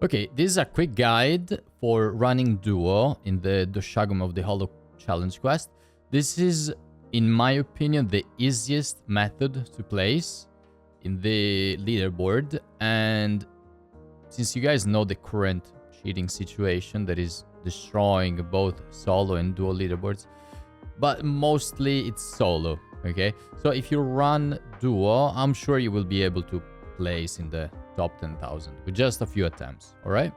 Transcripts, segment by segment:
Okay, this is a quick guide for running duo in the Doshaguma of the Hollow Challenge quest. This is, in my opinion, the easiest method to place in the leaderboard. And since you guys know the current cheating situation that is destroying both solo and duo leaderboards, but mostly it's solo, okay? So if you run duo, I'm sure you will be able to place in the top 10,000 with just a few attempts, all right?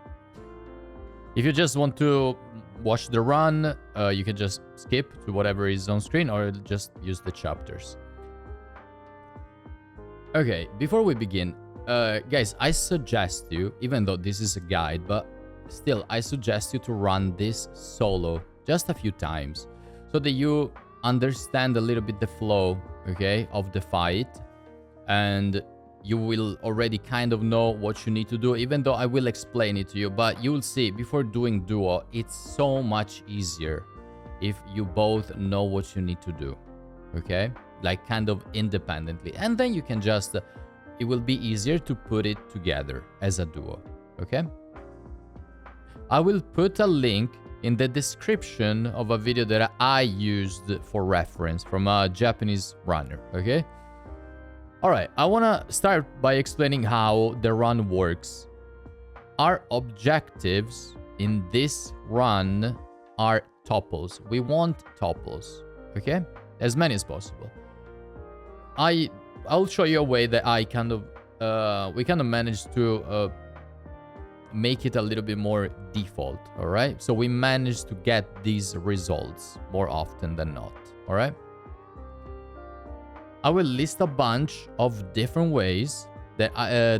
If you just want to watch the run, you can just skip to whatever is on screen or just use the chapters. Okay, before we begin, guys, I suggest you, even though this is a guide, but still, I suggest you to run this solo just a few times so that you understand a little bit the flow, okay, of the fight, and you will already kind of know what you need to do, even though I will explain it to you. But you will see, before doing duo, it's so much easier if you both know what you need to do, okay? Like kind of independently. And then you can just, it will be easier to put it together as a duo, okay? I will put a link in the description of a video that I used for reference from a Japanese runner, okay? All right, I want to start by explaining how the run works. Our objectives in this run are topples. We want topples, okay? As many as possible. I'll show you a way that I kind of, we kind of managed to make it a little bit more default, all right? So we managed to get these results more often than not, all right? I will list a bunch of different ways that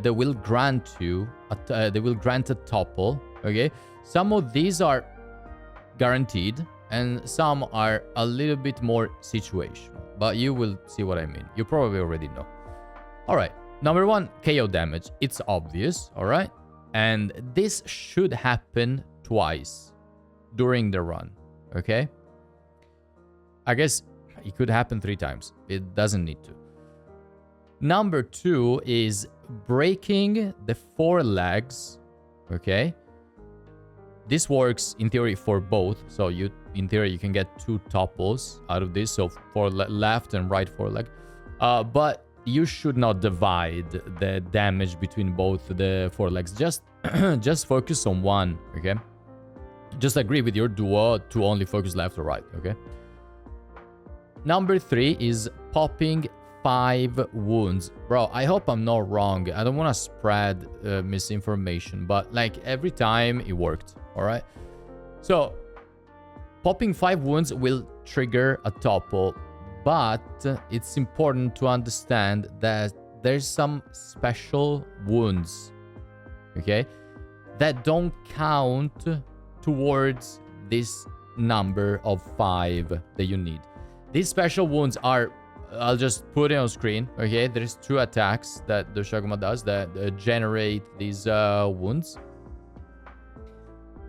that will grant you they will grant a topple. Okay, some of these are guaranteed, and some are a little bit more situational. But you will see what I mean. You probably already know. All right, number one, KO damage. It's obvious. All right, and this should happen twice during the run. Okay, I guess it could happen 3 times. It doesn't need to. Number 2 is breaking the 4 legs. Okay. This works in theory for both. So in theory, you can get 2 topples out of this. So for left and right foreleg. But you should not divide the damage between both the forelegs. Just focus on one. Okay. Just agree with your duo to only focus left or right. Okay. Number 3 is popping 5 wounds. Bro, I hope I'm not wrong. I don't want to spread misinformation, but like every time it worked, all right? So popping 5 wounds will trigger a topple, but it's important to understand that there's some special wounds, okay, that don't count towards this number of 5 that you need. These special wounds are, I'll just put it on screen, okay? There's 2 attacks that the Doshaguma does that generate these wounds.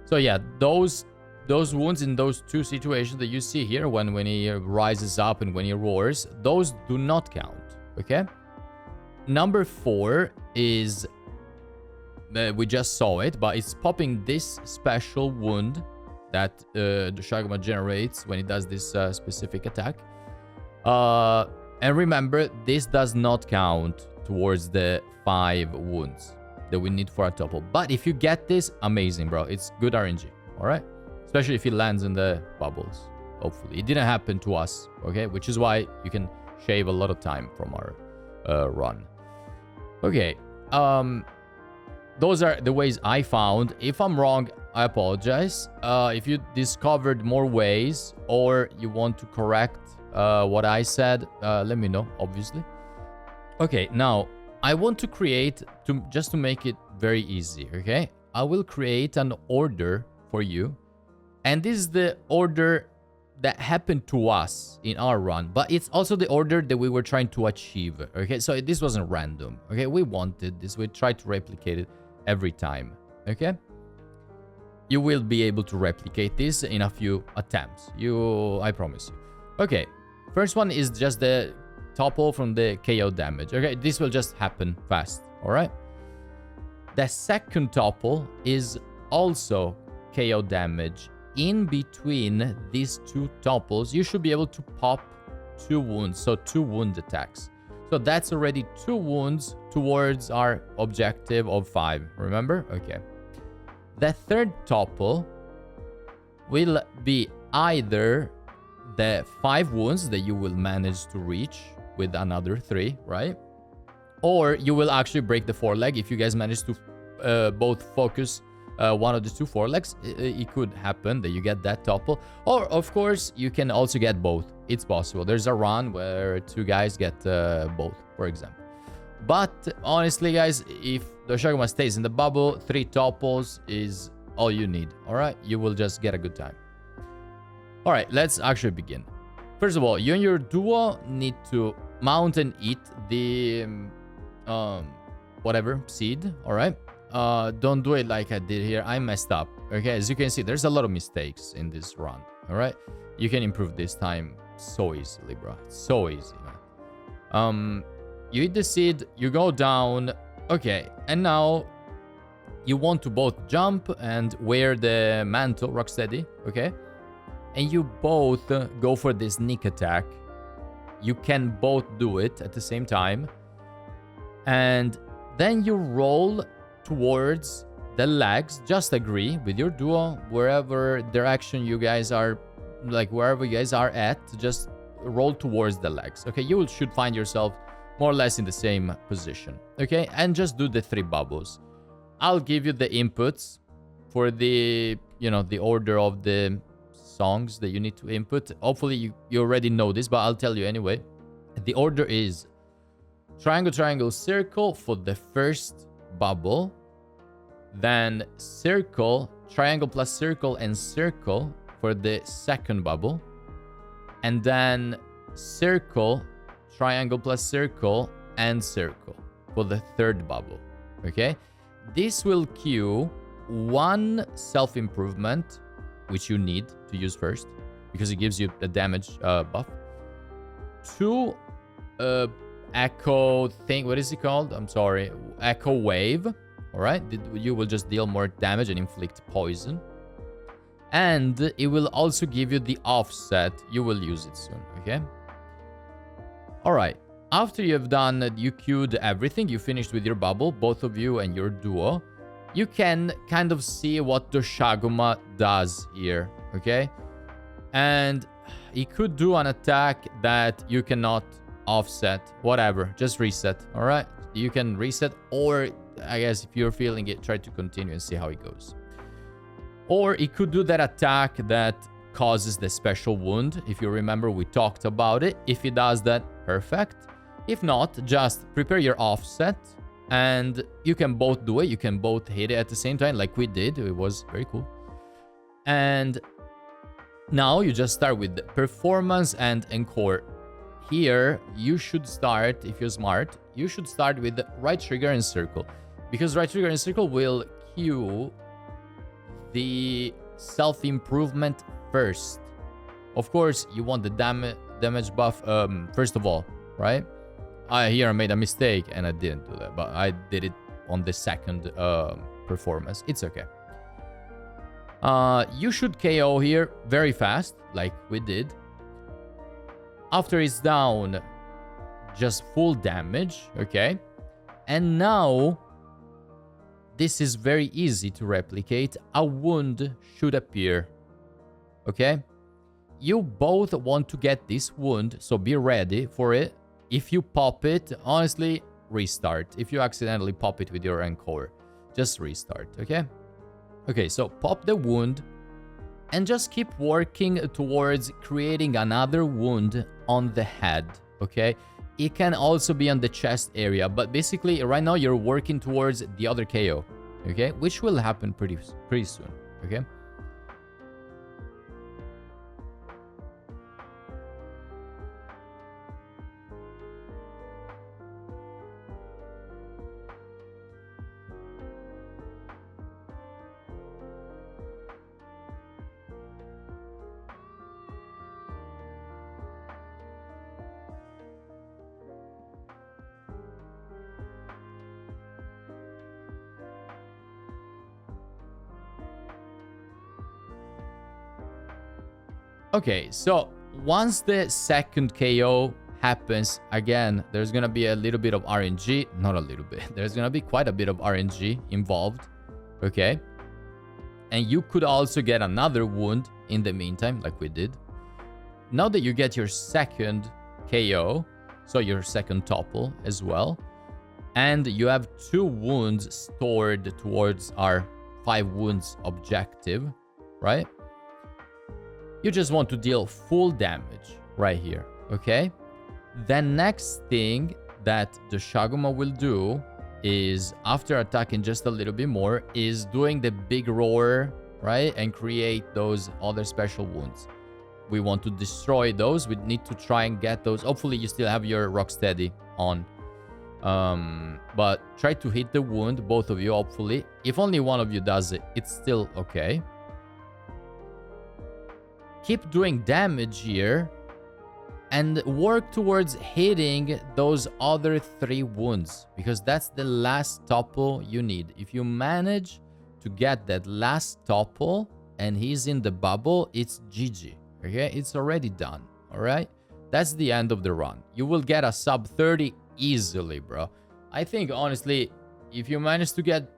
So yeah, those wounds in those 2 situations that you see here, when he rises up and when he roars, those do not count, okay? Number 4 is, we just saw it, but it's popping this special wound that the Doshaguma generates when it does this specific attack. And remember, this does not count towards the 5 wounds that we need for a topple. But if you get this, amazing, bro. It's good RNG, all right? Especially if it lands in the bubbles, hopefully. It didn't happen to us, okay? Which is why you can shave a lot of time from our run. Okay, those are the ways I found. If I'm wrong, I apologize. If you discovered more ways or you want to correct what I said, let me know, obviously. Okay, now I want to create, just to make it very easy, okay? I will create an order for you. And this is the order that happened to us in our run, but it's also the order that we were trying to achieve, okay? So this wasn't random, okay? We wanted this. We tried to replicate it every time, okay? You will be able to replicate this in a few attempts. I promise you. Okay, first one is just the topple from the KO damage. Okay, this will just happen fast, all right? The second topple is also KO damage. In between these two topples, you should be able to pop 2 wounds, so 2 wound attacks. So that's already 2 wounds towards our objective of 5. Remember? Okay. The third topple will be either the 5 wounds that you will manage to reach with another 3, right? Or you will actually break the foreleg if you guys manage to both focus one of the 2 forelegs. It could happen that you get that topple. Or, of course, you can also get both. It's possible. There's a run where 2 guys get both, for example. But honestly, guys, if Doshaguma stays in the bubble, 3 topples is all you need, all right? You will just get a good time. All right, let's actually begin. First of all, you and your duo need to mount and eat the whatever seed, all right? Don't do it like I did here. I messed up. Okay, as you can see, there's a lot of mistakes in this run, all right? You can improve this time so easily, bro. So easy, man. You eat the seed, you go down. Okay, and now you want to both jump and wear the mantle, Rocksteady, okay? And you both go for this sneak attack. You can both do it at the same time. And then you roll towards the legs. Just agree with your duo, wherever direction you guys are, like wherever you guys are at, just roll towards the legs. Okay, you should find yourself more or less in the same position. Okay, and just do the 3 bubbles. I'll give you the inputs for the, you know, the order of the songs that you need to input. Hopefully you already know this, but I'll tell you anyway. The order is triangle, triangle, circle for the first bubble. Then circle, triangle plus circle, and circle for the second bubble. And then circle, triangle plus circle, and circle for the third bubble. Okay? This will cue 1 self-improvement, which you need to use first, because it gives you a damage buff. 2 echo thing, what is it called? I'm sorry. Echo wave. All right? You will just deal more damage and inflict poison. And it will also give you the offset. You will use it soon, okay? All right. After you have done, you queued everything, you finished with your bubble, both of you and your duo, you can kind of see what Doshaguma does here, okay? And he could do an attack that you cannot offset, whatever, just reset, all right? You can reset, or I guess if you're feeling it, try to continue and see how it goes. Or he could do that attack that causes the special wound. If you remember, we talked about it. If he does that, perfect. If not, just prepare your offset and you can both do it. You can both hit it at the same time like we did. It was very cool. And now you just start with performance and encore. Here, you should start, if you're smart, you should start with right trigger and circle. Because right trigger and circle will cue the self-improvement first. Of course, you want the damage buff first of all, right? Here I made a mistake and I didn't do that, but I did it on the second performance. It's okay. You should KO here very fast, like we did. After it's down, just full damage, okay? And now, this is very easy to replicate. A wound should appear, okay? You both want to get this wound, so be ready for it. If you pop it, honestly, restart. If you accidentally pop it with your encore, just restart, okay? Okay, so pop the wound and just keep working towards creating another wound on the head, okay? It can also be on the chest area, but basically right now you're working towards the other KO, okay? Which will happen pretty soon, okay? Okay, so once the second KO happens, again, there's gonna be a little bit of RNG. Not a little bit. There's gonna be quite a bit of RNG involved. Okay? And you could also get another wound in the meantime, like we did. Now that you get your second KO, so your second topple as well, and you have 2 wounds stored towards our 5 wounds objective, right? You just want to deal full damage right here, okay? The next thing that the Doshaguma will do is, after attacking just a little bit more, is doing the big roar, right? And create those other special wounds. We want to destroy those. We need to try and get those. Hopefully you still have your Rocksteady on. But try to hit the wound, both of you, hopefully. If only one of you does it, it's still okay. Keep doing damage here and work towards hitting those other 3 wounds, because that's the last topple you need. If you manage to get that last topple and he's in the bubble, it's GG. Okay, it's already done. All right, that's the end of the run. You will get a sub 30 easily, bro. I think honestly, if you manage to get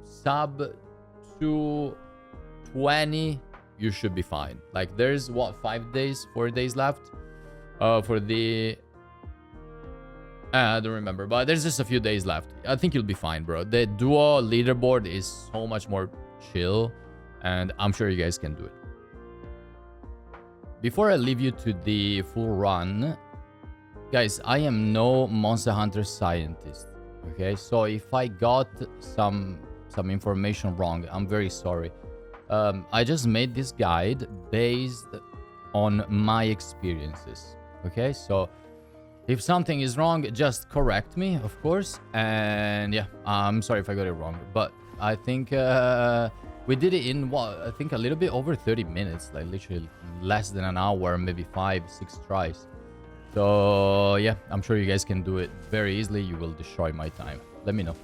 sub 220, you should be fine. Like, there's what, 4 days left for the I don't remember, but there's just a few days left. I think you'll be fine, bro. The duo leaderboard is so much more chill, and I'm sure you guys can do it. Before I leave you to the full run, guys, I am no Monster Hunter scientist, okay? So if I got some information wrong, I'm very sorry. I just made this guide based on my experiences, okay? So if something is wrong, just correct me, of course. And yeah, I'm sorry if I got it wrong, but I think we did it in, what, I think a little bit over 30 minutes, like literally less than an hour, maybe 5-6 tries. So yeah, I'm sure you guys can do it very easily. You will destroy my time. Let me know.